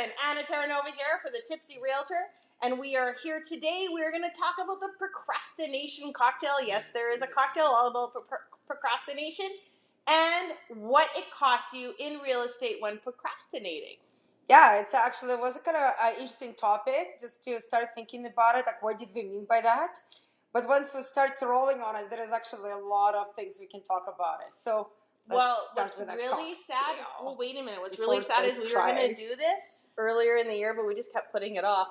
gentlemen, Anna Terranova here for the Tipsy Realtor, and we are here today. We're going to talk about the Procrastination Cocktail. Yes, there is a cocktail all about procrastination and what it costs you in real estate when procrastinating. Yeah, it was a kind of an interesting topic just to start thinking about it. Like, what did we mean by that? But once we start rolling on it, there is actually a lot of things we can talk about it. So, what's really sad? Well, wait a minit. What's really sad is we were going to do this earlier in the year, but we just kept putting it off.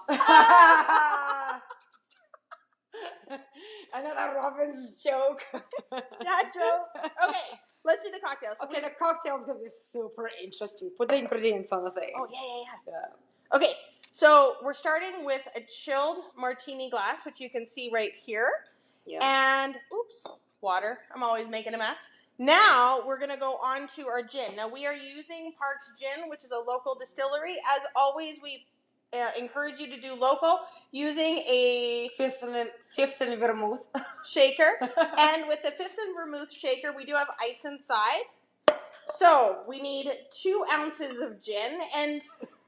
Another Robin's joke. That joke. Okay, let's do the cocktail. So the cocktail is going to be super interesting. Put the ingredients on the thing. Oh, yeah. Okay, so we're starting with a chilled martini glass, which you can see right here. Yeah. And, water. I'm always making a mess. Now, we're going to go on to our gin. Now, we are using Park's Gin, which is a local distillery. As always, we encourage you to do local using a fifth and vermouth shaker. And with the fifth and vermouth shaker, we do have ice inside. So we need 2 ounces of gin. And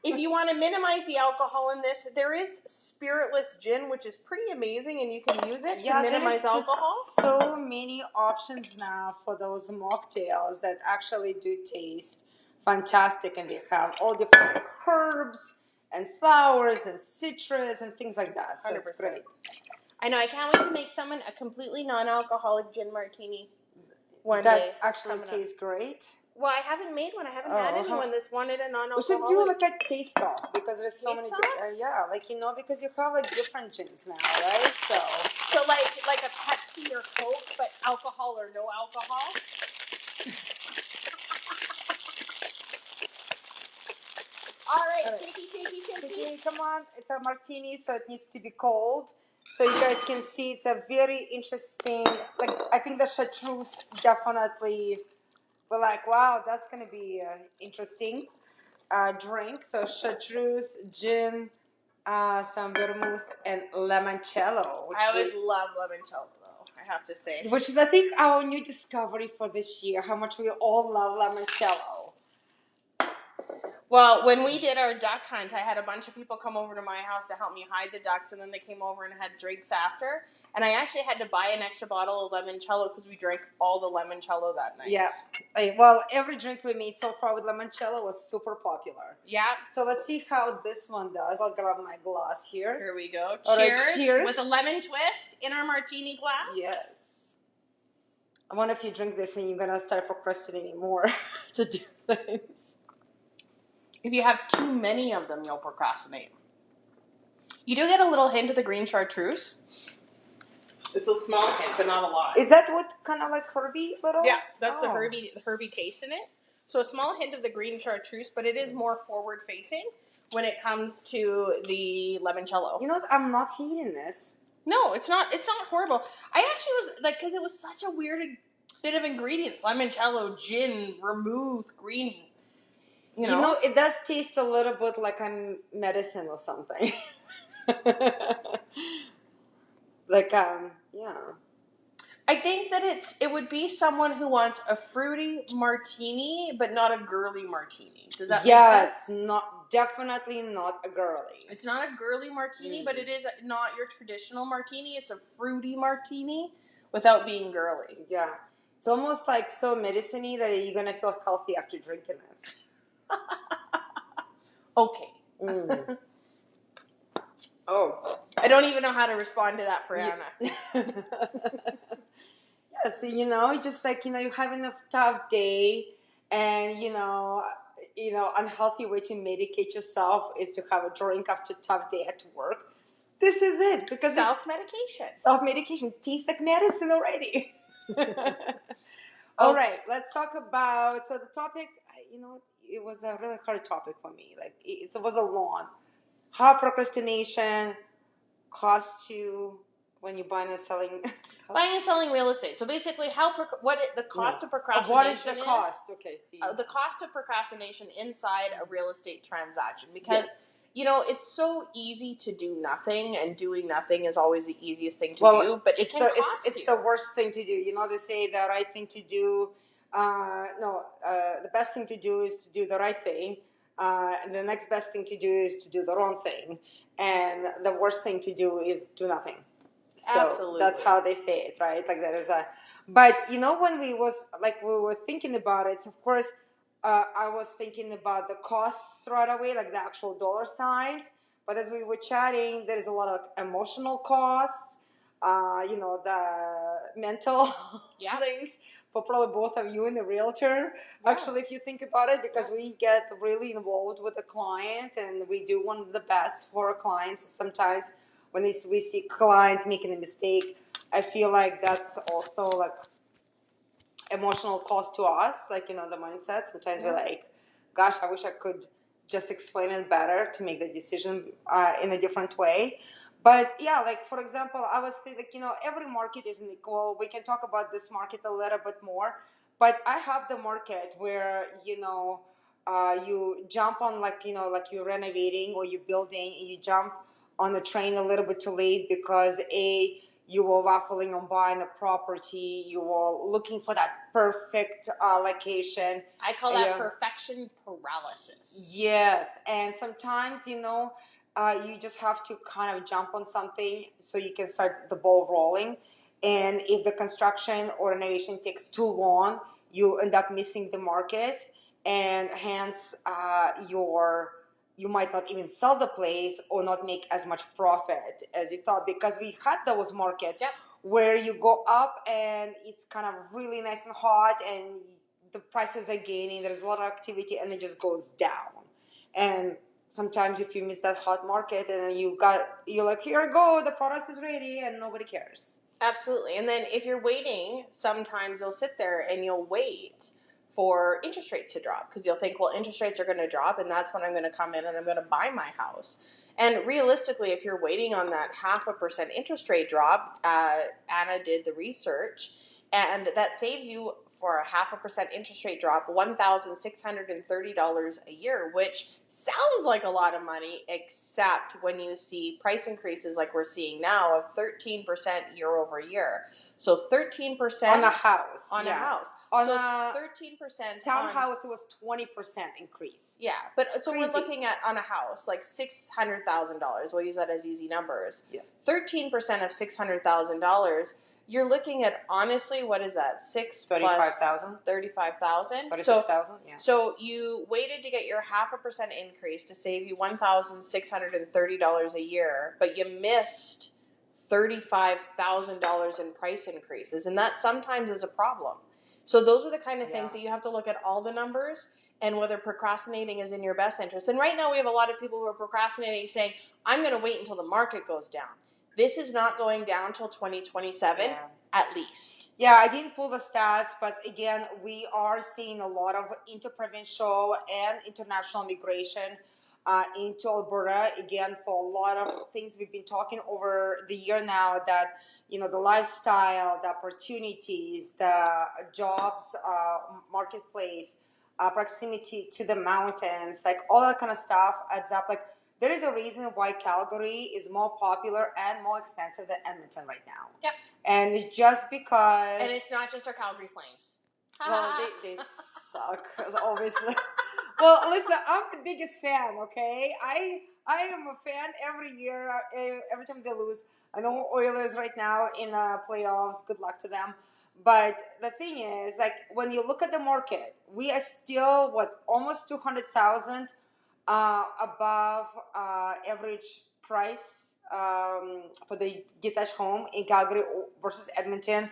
if you want to minimize the alcohol in this, there is spiritless gin, which is pretty amazing, and you can use it to minimize alcohol. So many options now for those mocktails that actually do taste fantastic, and they have all different herbs and flowers and citrus and things like that. So 100%. It's great. I know. I can't wait to make someone a completely non-alcoholic gin martini one day. That actually tastes great. Well, I haven't made one. I haven't had anyone that's wanted a non-alcoholic. We should do like a taste off because there's so many. Because you have like different gins now, right? So like a Pepsi or Coke, but alcohol or no alcohol. All right, shaky. Come on, it's a martini, so it needs to be cold. So you guys can see it's a very interesting. Like, I think the chartreuse definitely. We're like, wow, that's going to be an interesting drink. So chartreuse, gin, some vermouth, and limoncello. I always love limoncello, though, I have to say. Which is, I think, our new discovery for this year, how much we all love limoncello. Well, when we did our duck hunt, I had a bunch of people come over to my house to help me hide the ducks, and then they came over and had drinks after. And I actually had to buy an extra bottle of limoncello because we drank all the limoncello that night. Yeah. Well, every drink we made so far with limoncello was super popular. Yeah. So let's see how this one does. I'll grab my glass here. Here we go. All cheers. Right, cheers. With a lemon twist in our martini glass. Yes. I wonder if you drink this and you're going to start procrastinating more to do things. If you have too many of them, you'll procrastinate. You do get a little hint of the green chartreuse. It's a small hint, but not a lot. Is that what kind of like herby little? Yeah, that's the herby taste in it. So a small hint of the green chartreuse, but it is more forward facing when it comes to the limoncello. You know, I'm not hating this. No, it's not. It's not horrible. I actually was like, because it was such a weird bit of ingredients: limoncello, gin, vermouth, green. You know, it does taste a little bit like a medicine or something. Yeah. I think that it would be someone who wants a fruity martini, but not a girly martini. Does that make sense? Yes, definitely not a girly. It's not a girly martini, but it is not your traditional martini. It's a fruity martini without being girly. Yeah. It's almost like so medicine-y that you're going to feel healthy after drinking this. Okay. Oh. I don't even know how to respond to that for Anna. Yeah, so, just like, you're having a tough day and, unhealthy way to medicate yourself is to have a drink after a tough day at work. This is it. Because self-medication. Self-medication. Tastes like medicine already. All right, let's talk about, so the topic, it was a really hard topic for me. Like, it was a long. How procrastination costs you when you're buying and selling. Buying and selling real estate. So basically, the cost of procrastination What is the cost? Okay, see. The cost of procrastination inside a real estate transaction. Because, it's so easy to do nothing, and doing nothing is always the easiest thing to do, but it can cost you. It's the worst thing to do. They say the right thing to do, the best thing to do is to do the right thing. The next best thing to do is to do the wrong thing, and the worst thing to do is do nothing. So Absolutely. that's how they say it, right? Like there is a, but when we were thinking about it, so of course, I was thinking about the costs right away, like the actual dollar signs. But as we were chatting, there's a lot of emotional costs, the mental things for probably both of you and the realtor. Yeah. Actually, if you think about it, because we get really involved with the client and we do one of the best for our clients. Sometimes when we see client making a mistake, I feel like that's also like emotional cost to us, like the mindset. Sometimes we're like, gosh, I wish I could just explain it better to make the decision in a different way. But yeah, like for example, I was saying, like every market isn't equal. We can talk about this market a little bit more, but I have the market where you jump on, like like you're renovating or you're building, and you jump on the train a little bit too late because you were waffling on buying a property. You were looking for that perfect location. I call that perfection paralysis. Yes, and sometimes you just have to kind of jump on something so you can start the ball rolling. And if the construction or renovation takes too long, you end up missing the market, and hence you might not even sell the place or not make as much profit as you thought, because we had those markets where you go up and it's kind of really nice and hot and the prices are gaining, there's a lot of activity, and it just goes down. And sometimes if you miss that hot market and you're like, here I go, the product is ready, and nobody cares. Absolutely. And then if you're waiting, sometimes you'll sit there and you'll wait for interest rates to drop, because you'll think, well, interest rates are going to drop and that's when I'm going to come in and I'm going to buy my house. And realistically, if you're waiting on that 0.5% interest rate drop, Anna did the research, and that saves you, for a 0.5% interest rate drop, $1,630 a year, which sounds like a lot of money, except when you see price increases like we're seeing now of 13% year over year. So 13% on a house. On a house. On so a 13% townhouse, it was 20% increase. Yeah, but so Crazy. We're looking at, on a house, like $600,000. We'll use that as easy numbers. Yes. 13% of $600,000. You're looking at, honestly, what is that? 35,000. 35,000. 36,000. Yeah. So you waited to get your 0.5% increase to save you $1,630 a year, but you missed $35,000 in price increases, and that sometimes is a problem. So those are the kind of things that you have to look at all the numbers and whether procrastinating is in your best interest. And right now we have a lot of people who are procrastinating, saying, I'm going to wait until the market goes down. This is not going down till 2027, at least. Yeah, I didn't pull the stats, but again, we are seeing a lot of interprovincial and international migration into Alberta. Again, for a lot of things we've been talking over the year now, that the lifestyle, the opportunities, the jobs, marketplace, proximity to the mountains, like all that kind of stuff adds up. Like, there is a reason why Calgary is more popular and more expensive than Edmonton right now. Yep. And it's just because... And it's not just our Calgary Flames. Well, they suck, obviously. Well, listen, I'm the biggest fan, okay? I am a fan every year, every time they lose. I know Oilers right now in playoffs, good luck to them. But the thing is, like, when you look at the market, we are still, almost 200,000 above average price for the detached home in Calgary versus Edmonton.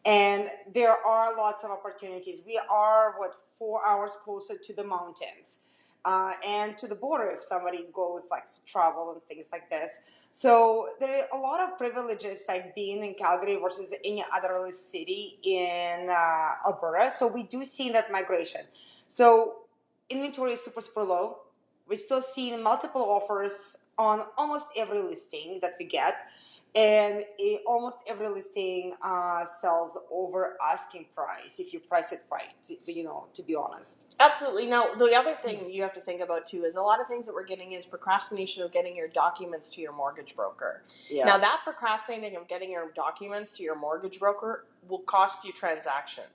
And there are lots of opportunities. We are 4 hours closer to the mountains and to the border if somebody goes to travel and things like this. So there are a lot of privileges, like being in Calgary versus any other city in Alberta. So we do see that migration. So inventory is super, super low. We still see multiple offers on almost every listing that we get. And almost every listing sells over asking price if you price it right, to be honest. Absolutely. Now, the other thing you have to think about too is a lot of things that we're getting is procrastination of getting your documents to your mortgage broker. Yeah. Now, that procrastinating of getting your documents to your mortgage broker will cost you transactions.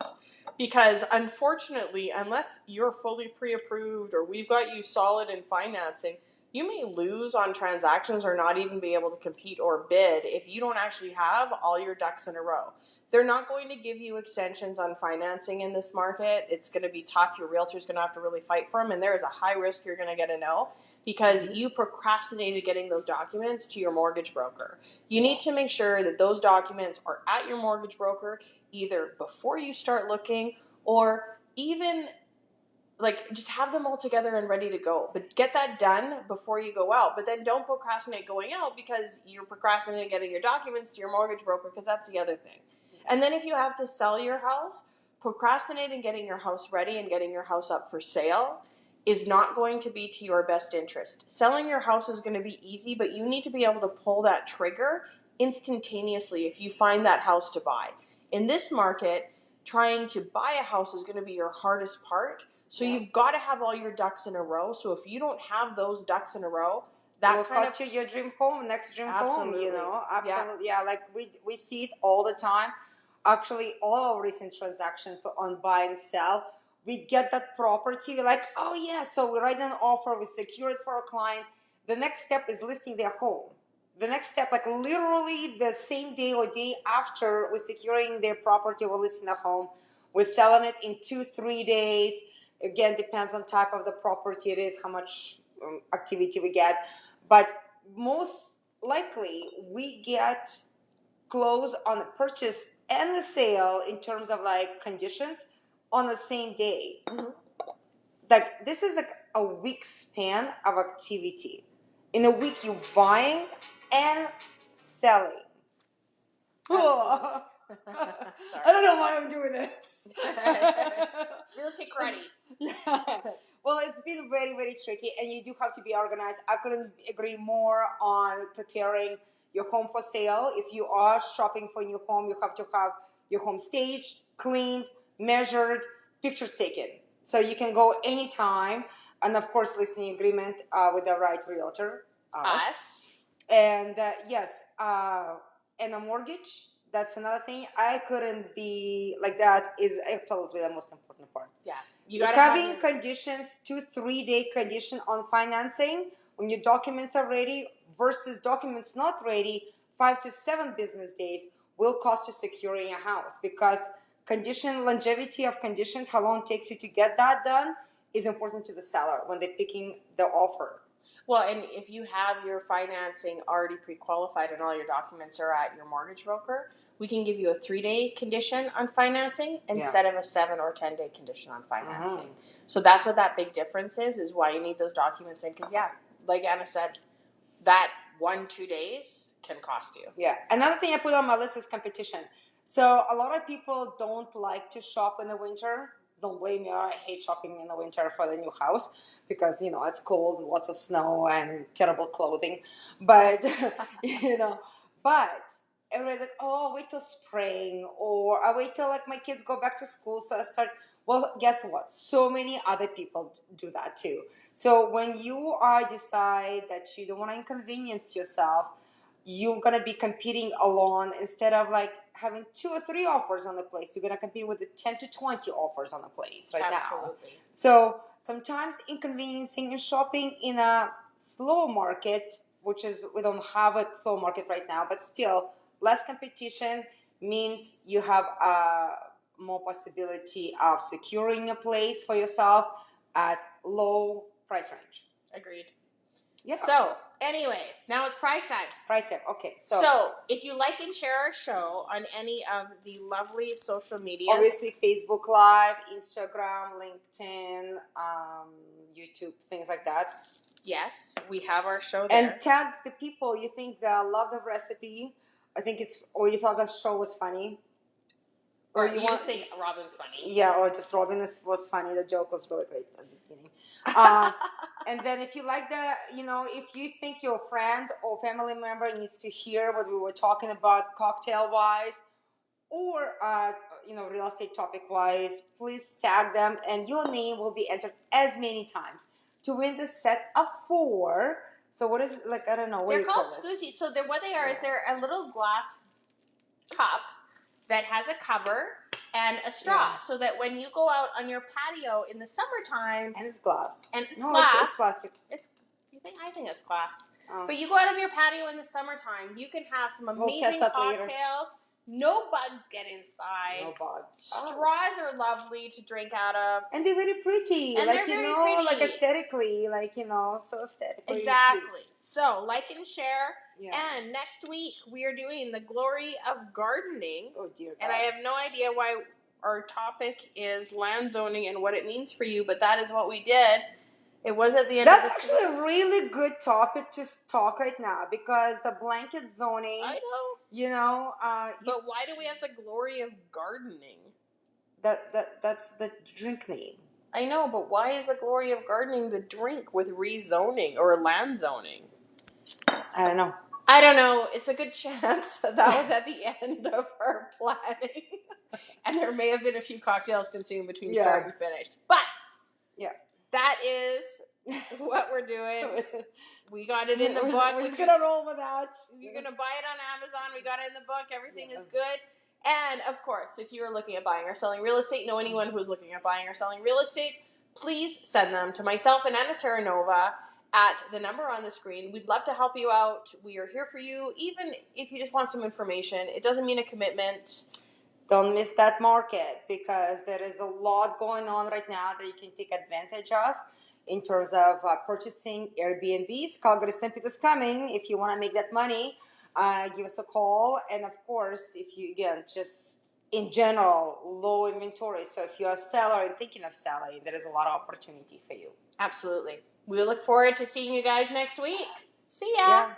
Because unfortunately, unless you're fully pre-approved or we've got you solid in financing, you may lose on transactions or not even be able to compete or bid if you don't actually have all your ducks in a row. They're not going to give you extensions on financing in this market. It's going to be tough. Your realtor's going to have to really fight for them, and there is a high risk you're going to get a no because you procrastinated getting those documents to your mortgage broker. You need to make sure that those documents are at your mortgage broker either before you start looking or even just have them all together and ready to go. But get that done before you go out. But then don't procrastinate going out because you're procrastinating getting your documents to your mortgage broker, because that's the other thing. And then if you have to sell your house, procrastinating getting your house ready and getting your house up for sale is not going to be to your best interest. Selling your house is going to be easy, but you need to be able to pull that trigger instantaneously if you find that house to buy. In this market, trying to buy a house is going to be your hardest part. So you've got to have all your ducks in a row. So if you don't have those ducks in a row, that will kind cost you your dream home, next dream Absolutely. home. Absolutely. Yeah, like we see it all the time. Actually, all our recent transactions on buy and sell, we get that property. We're like, oh yeah, so we write an offer, we secure it for our client. The next step is listing their home. The next step, like literally the same day or day after we're securing their property, we're listing the home. We're selling it in 2-3 days. Again, depends on type of the property it is, how much activity we get. But most likely, we get close on the purchase and the sale in terms of like conditions on the same day. Like this is like a week span of activity. In a week, you're buying and selling. I don't know why I'm doing this. Real estate karate. Yeah. Well, it's been very, very tricky, and you do have to be organized. I couldn't agree more on preparing your home for sale. If you are shopping for a new home, you have to have your home staged, cleaned, measured, pictures taken. So you can go anytime, and of course, listing agreement with the right realtor, us. And yes, and a mortgage. That's another thing. I couldn't be like that. Is absolutely the most important part. Yeah, you having conditions, 2-3 day condition on financing when your documents are ready versus documents not ready, 5 to 7 business days will cost you securing a house, because condition longevity of conditions, how long it takes you to get that done, is important to the seller when they're picking the offer. Well, and if you have your financing already pre-qualified and all your documents are at your mortgage broker, we can give you a 3-day condition on financing instead of a 7 or 10-day condition on financing. So that's what that big difference is why you need those documents in. Because, yeah, like Anna said, that 1-2 days can cost you. Yeah. Another thing I put on my list is competition. So a lot of people don't like to shop in the winter. Don't blame me. I hate shopping in the winter for the new house because, it's cold and lots of snow and terrible clothing. But, but everybody's like, oh, wait till spring, or I wait till like my kids go back to school. So I start, well, guess what? So many other people do that too. So when you decide that you don't want to inconvenience yourself, you're going to be competing alone instead of like having 2 or 3 offers on the place. You're going to compete with the 10 to 20 offers on the place right now. So sometimes inconveniencing and shopping in a slow market, which is, we don't have a slow market right now, but still less competition means you have more possibility of securing a place for yourself at low price range. Agreed. Yeah. So, anyways, now it's price time. Price time. Okay. So, if you like and share our show on any of the lovely social media, obviously Facebook Live, Instagram, LinkedIn, YouTube, things like that. Yes, we have our show there. And tag the people you think love the recipe. I think or you thought the show was funny. Or you just think Robin's funny. Yeah, or just Robin was funny. The joke was really great at the beginning. And then if you like if you think your friend or family member needs to hear what we were talking about cocktail wise, or real estate topic wise, please tag them, and your name will be entered as many times to win the set of 4. So what is I don't know what They're you call called this. scoozies. So what they are is they're a little glass cup that has a cover and a straw, so that when you go out on your patio in the summertime, And it's glass. It's plastic. I think it's glass. But you go out on your patio in the summertime, you can have some amazing cocktails. No bugs get inside. No bugs. Straws are lovely to drink out of. And they're very pretty. And they're very pretty. Aesthetically, so aesthetically. Exactly. Cute. So, like and share. Yeah. And next week, we are doing the glory of gardening. Oh, dear God. And I have no idea why our topic is land zoning and what it means for you, but that is what we did. It was at the end That's of the actually a really good topic to talk right now, because the blanket zoning. I know. But why do we have the glory of gardening? That's the drink name. I know, but why is the glory of gardening the drink with rezoning or land zoning? I don't know. It's a good chance that was at the end of our planning. And there may have been a few cocktails consumed between start and finish. But that is what we're doing. We got it in the book. We're just going to roll with that. You're going to buy it on Amazon. We got it in the book. Everything is good. And, of course, if you are looking at buying or selling real estate, know anyone who is looking at buying or selling real estate, please send them to myself and Anna Terranova at the number on the screen. We'd love to help you out. We are here for you, even if you just want some information. It doesn't mean a commitment. Don't miss that market, because there is a lot going on right now that you can take advantage of in terms of purchasing Airbnbs. Calgary Stampede is coming. If you want to make that money, give us a call. And of course, if you, again, just in general, low inventory. So if you're a seller and thinking of selling, there is a lot of opportunity for you. Absolutely. We look forward to seeing you guys next week. See ya. Yeah.